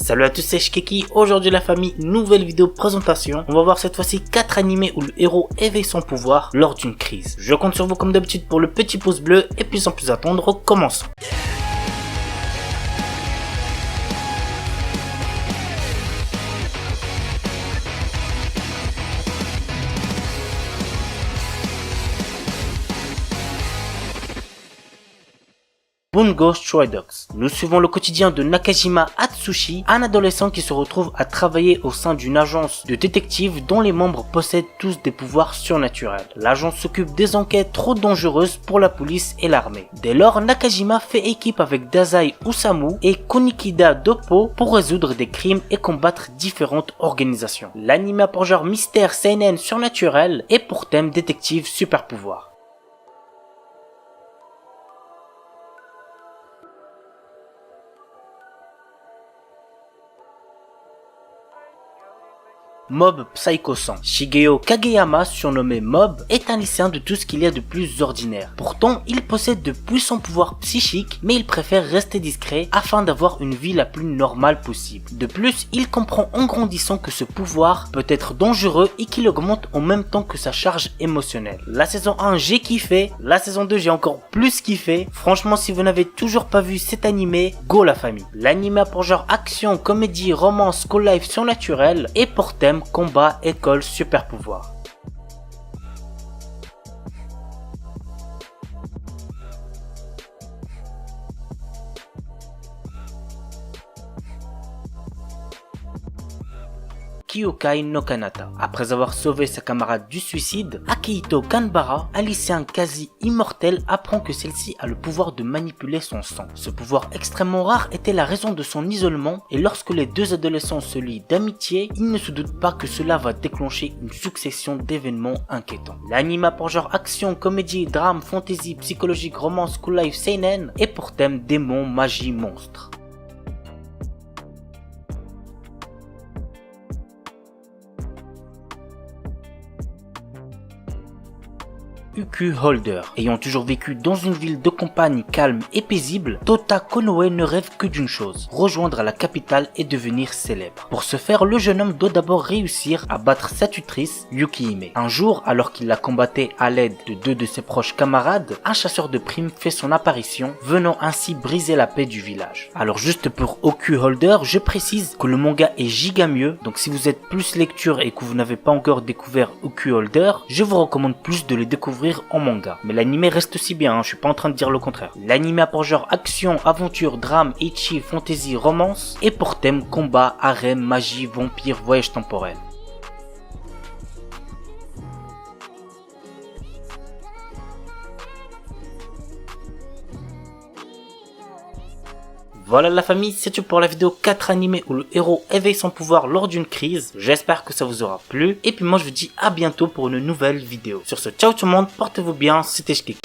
Salut à tous, c'est Shkeki. Aujourd'hui la famille, nouvelle vidéo présentation. On va voir cette fois-ci 4 animés où le héros éveille son pouvoir lors d'une crise. Je compte sur vous comme d'habitude pour le petit pouce bleu et puis sans plus attendre, commençons. Bungo Stray Dogs. Nous suivons le quotidien de Nakajima Atsushi, un adolescent qui se retrouve à travailler au sein d'une agence de détectives dont les membres possèdent tous des pouvoirs surnaturels. L'agence s'occupe des enquêtes trop dangereuses pour la police et l'armée. Dès lors, Nakajima fait équipe avec Dazai Osamu et Konikida Doppo pour résoudre des crimes et combattre différentes organisations. L'anime a pour genre mystère seinen surnaturel et pour thème détective super pouvoir. Mob Psycho 100. Shigeo Kageyama, surnommé Mob, est un lycéen de tout ce qu'il y a de plus ordinaire. Pourtant, il possède de puissants pouvoirs psychiques, mais il préfère rester discret afin d'avoir une vie la plus normale possible. De plus, il comprend en grandissant que ce pouvoir peut être dangereux et qu'il augmente en même temps que sa charge émotionnelle. La saison 1, j'ai kiffé. La saison 2, j'ai encore plus kiffé. Franchement, si vous n'avez toujours pas vu cet animé, go la famille. L'anime a pour genre action, comédie, romance, school life surnaturel et pour thème combat, école, super pouvoir. Kyokai no Kanata. Après avoir sauvé sa camarade du suicide, Akihito Kanbara, un lycéen quasi immortel, apprend que celle-ci a le pouvoir de manipuler son sang. Ce pouvoir extrêmement rare était la raison de son isolement et lorsque les deux adolescents se lient d'amitié, ils ne se doutent pas que cela va déclencher une succession d'événements inquiétants. L'anime a pour genre action, comédie, drame, fantasy, psychologique, romance, school life, seinen et pour thème démons, magie, monstres. Uku Holder. Ayant toujours vécu dans une ville de campagne calme et paisible, Tota Konoe ne rêve que d'une chose, rejoindre la capitale et devenir célèbre. Pour ce faire, le jeune homme doit d'abord réussir à battre sa tutrice, Yukihime. Un jour, alors qu'il la combattait à l'aide de deux de ses proches camarades, un chasseur de primes fait son apparition, venant ainsi briser la paix du village. Alors juste pour Uku Holder, je précise que le manga est giga mieux, donc si vous êtes plus lecture et que vous n'avez pas encore découvert Uku Holder, je vous recommande plus de le découvrir en manga. Mais l'anime reste aussi bien, je suis pas en train de dire le contraire. L'anime a pour genre action, aventure, drame, ecchi, fantasy, romance et pour thème combat, harem, magie, vampire, voyage temporel. Voilà la famille, c'est tout pour la vidéo 4 animés où le héros éveille son pouvoir lors d'une crise. J'espère que ça vous aura plu. Et puis moi je vous dis à bientôt pour une nouvelle vidéo. Sur ce, ciao tout le monde, portez-vous bien, c'était Shkeki.